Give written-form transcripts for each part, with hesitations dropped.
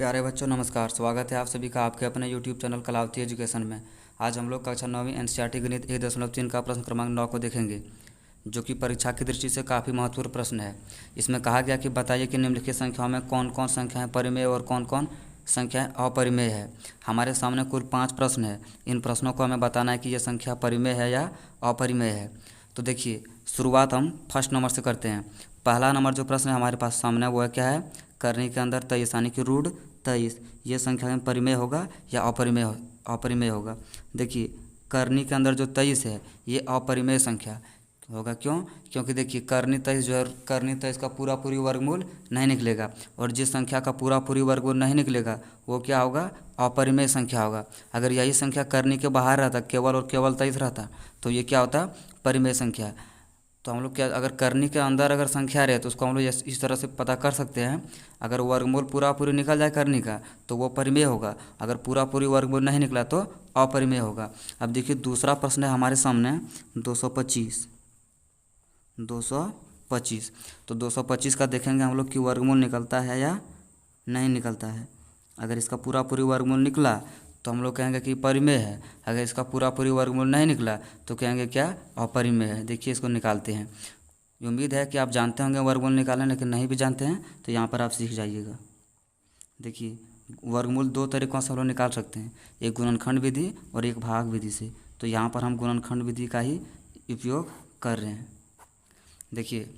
प्यारे बच्चों नमस्कार। स्वागत है आप सभी का आपके अपने YouTube चैनल कलावती एजुकेशन में। आज हम लोग कक्षा 9वीं एनसीईआरटी गणित 1.3 का प्रश्न क्रमांक 9 को देखेंगे, जो कि परीक्षा की दृष्टि से काफ़ी महत्वपूर्ण प्रश्न है। इसमें कहा गया कि बताइए कि निम्नलिखित संख्याओं में कौन कौन संख्याएँ परिमेय और कौन कौन संख्याएँ अपरिमेय है। हमारे सामने कुल 5 प्रश्न है। इन प्रश्नों को हमें बताना है कि ये संख्या परिमेय है या अपरिमेय है। तो देखिए, शुरुआत हम फर्स्ट नंबर से करते हैं। पहला नंबर जो प्रश्न है हमारे पास सामने वो है क्या है, करनी के अंदर 23 यानी कि रूट 23, ये संख्या में परिमेय होगा या अपरिमेय होगा। देखिए, करनी के अंदर जो 23 है ये अपरिमेय संख्या होगा। क्यों? क्योंकि देखिए करनी 23 जो है, करनी 23 का पूरा पूरी वर्गमूल नहीं निकलेगा, और जिस संख्या का पूरा पूरी वर्गमूल नहीं निकलेगा वो क्या होगा, अपरिमेय संख्या होगा। अगर यही संख्या करनी के बाहर रहता, केवल और केवल 23 रहता, तो ये क्या होता, परिमेय संख्या। तो हम लोग क्या, अगर करनी के अंदर अगर संख्या रहे तो उसको हम लोग इस तरह से पता कर सकते हैं। अगर वर्गमूल पूरा पूरी निकल जाए करनी का तो वो परिमेय होगा, अगर पूरा पूरी वर्गमूल नहीं निकला तो अपरिमेय होगा। अब देखिए दूसरा प्रश्न है हमारे सामने 225। तो 225 का देखेंगे हम लोग कि वर्गमूल निकलता है या नहीं निकलता है। अगर इसका पूरा पूरी वर्गमूल निकला तो हम लोग कहेंगे कि परिमेय है, अगर इसका पूरा पूरी वर्गमूल नहीं निकला तो कहेंगे क्या, अपरिमेय है। देखिए इसको निकालते हैं। उम्मीद है कि आप जानते होंगे वर्गमूल निकालना, लेकिन नहीं भी जानते हैं तो यहाँ पर आप सीख जाइएगा। देखिए वर्गमूल दो तरीक़ों से हम लोग निकाल सकते हैं, एक गुणनखंड विधि और एक भाग विधि से। तो यहाँ पर हम गुणनखंड विधि का ही उपयोग कर रहे हैं। देखिए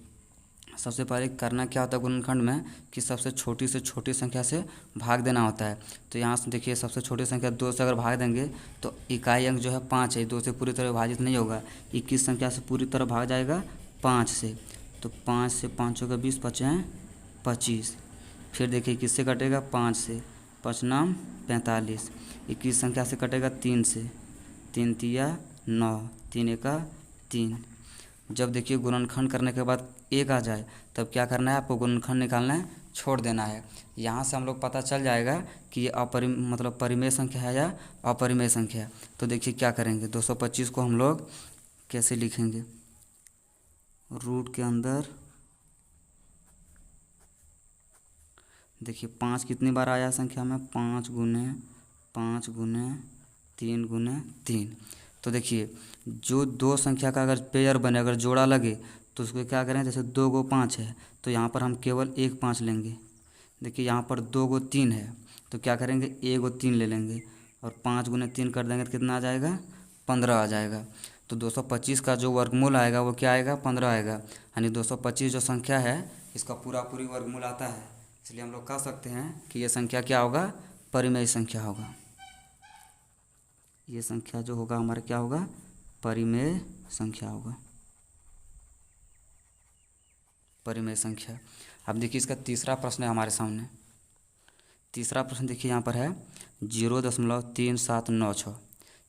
सबसे पहले करना क्या होता है गुणनखंड में, कि सबसे छोटी से छोटी संख्या से भाग देना होता है। तो यहाँ से देखिए सबसे छोटी संख्या 2 से अगर भाग देंगे तो इकाई अंक जो है 5 है, 2 से पूरी तरह विभाजित नहीं होगा। 21 संख्या से पूरी तरह भाग जाएगा 5 से, तो 5 से 5 होगा 20, 5 हैं 25। फिर देखिए किससे कटेगा, 5 से, 5 नाम 45। 21 संख्या से कटेगा 3 से, 3 तिया 9, 3 एका 3। जब देखिए गुणनखंड करने के बाद 1 आ जाए तब क्या करना है, आपको गुणनखंड निकालना है, छोड़ देना है। यहाँ से हम लोग पता चल जाएगा कि ये मतलब परिमेय संख्या है या अपरिमेय संख्या है। तो देखिए क्या करेंगे, 225 को हम लोग कैसे लिखेंगे, रूट के अंदर देखिए 5 कितनी बार आया संख्या में, 5 गुने 5 गुने 3 गुने 3। तो देखिए जो दो संख्या का अगर पेयर बने, अगर जोड़ा लगे तो उसको क्या करें, जैसे 2 गो 5 है तो यहाँ पर हम केवल एक 5 लेंगे। देखिए यहाँ पर 2 गो 3 है तो क्या करेंगे, 1 गो 3 ले लेंगे, और 5 गुने 3 कर देंगे तो कितना आ जाएगा, 15 आ जाएगा। तो 225 का जो वर्गमूल आएगा वो क्या आएगा, 15 आएगा। यानी 225 जो संख्या है इसका पूरा पूरी वर्गमूल आता है, इसलिए हम लोग कह सकते हैं कि ये संख्या क्या होगा, परिमेय संख्या होगा। ये संख्या जो होगा हमारा क्या होगा, परिमेय संख्या होगा, परिमेय संख्या। अब देखिए इसका तीसरा प्रश्न है हमारे सामने। तीसरा प्रश्न देखिए यहाँ पर है 0.3796।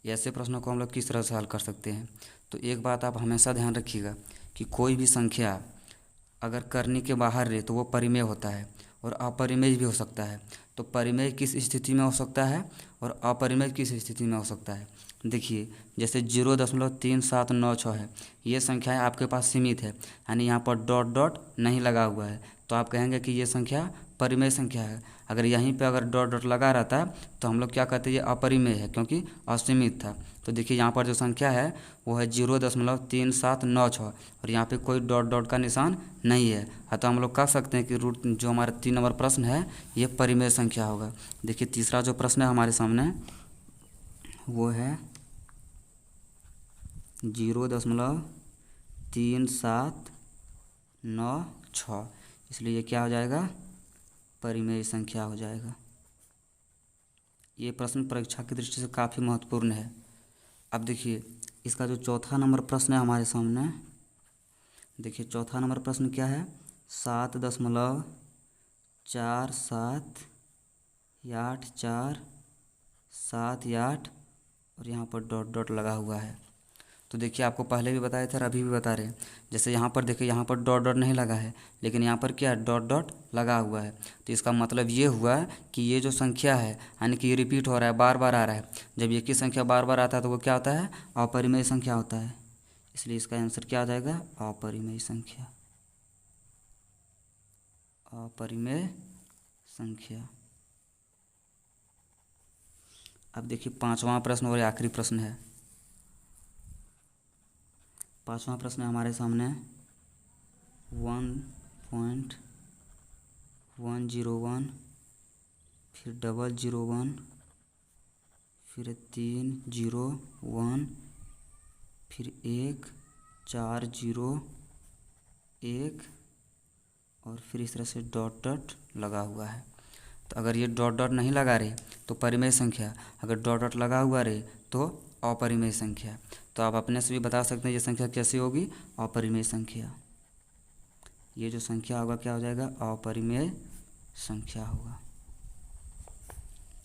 ऐसे प्रश्नों को हम लोग किस तरह से हल कर सकते हैं। तो एक बात आप हमेशा ध्यान रखिएगा कि कोई भी संख्या अगर करनी के बाहर रहे तो वो परिमेय होता है और अपरिमेय भी हो सकता है। तो परिमेय किस स्थिति में हो सकता है और अपरिमेय किस स्थिति में हो सकता है। देखिए जैसे 0.3796 है, ये संख्याएं आपके पास सीमित है, यानी यहाँ पर डॉट डॉट नहीं लगा हुआ है, तो आप कहेंगे कि ये संख्या परिमेय संख्या है। अगर यहीं पे अगर डॉट डॉट लगा रहता तो हम लोग क्या कहते हैं, ये अपरिमेय है क्योंकि असीमित था। तो देखिए यहाँ पर जो संख्या है वो है 0.3796, और यहाँ पे कोई डॉट डॉट का निशान नहीं है। अतः हम लोग कह सकते हैं कि रूट जो हमारा 3 नंबर प्रश्न है ये परिमेय संख्या होगा। देखिए तीसरा जो प्रश्न है हमारे सामने वो है 0.3796, इसलिए ये क्या हो जाएगा, परिमेय संख्या हो जाएगा। ये प्रश्न परीक्षा की दृष्टि से काफ़ी महत्वपूर्ण है। अब देखिए इसका जो चौथा नंबर प्रश्न है हमारे सामने, देखिए चौथा नंबर प्रश्न क्या है, 7.4784 और यहाँ पर डॉट डॉट लगा हुआ है। तो देखिए आपको पहले भी बताए थे और अभी भी बता रहे हैं। जैसे यहाँ पर देखिए यहाँ पर डॉट डॉट नहीं लगा है, लेकिन यहाँ पर क्या डॉट डॉट लगा हुआ है। तो इसका मतलब ये हुआ कि ये जो संख्या है यानी कि ये रिपीट हो रहा है, बार बार आ रहा है। जब एक ही संख्या बार बार आता है तो वो क्या होता है, अपरिमेय संख्या होता है। इसलिए इसका आंसर क्या आ जाएगा, अपरिमेय संख्या, अपरिमेय संख्या। अब देखिए 5वां प्रश्न और आखिरी प्रश्न है। 5वां प्रश्न है हमारे सामने 1.101, फिर 001, फिर 301, फिर 1, 401 और फिर इस तरह से डॉट डॉट लगा हुआ है। तो अगर ये डॉट डॉट नहीं लगा रहे तो परिमेय संख्या, अगर डॉट डॉट लगा हुआ रहे तो अपरिमेय संख्या। तो आप अपने से भी बता सकते हैं ये संख्या कैसी होगी, अपरिमेय संख्या। ये जो संख्या होगा क्या हो जाएगा, अपरिमेय संख्या होगा।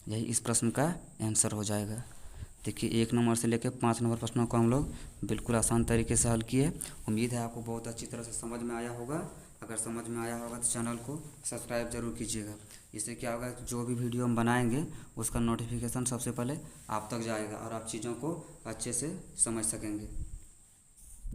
यही इस प्रश्न का आंसर हो जाएगा। देखिए 1 नंबर से लेकर 5 नंबर प्रश्नों को हम लोग बिल्कुल आसान तरीके से हल किए। उम्मीद है आपको बहुत अच्छी तरह से समझ में आया होगा। अगर समझ में आया होगा तो चैनल को सब्सक्राइब जरूर कीजिएगा। इससे क्या होगा, जो भी वीडियो हम बनाएंगे उसका नोटिफिकेशन सबसे पहले आप तक जाएगा और आप चीज़ों को अच्छे से समझ सकेंगे।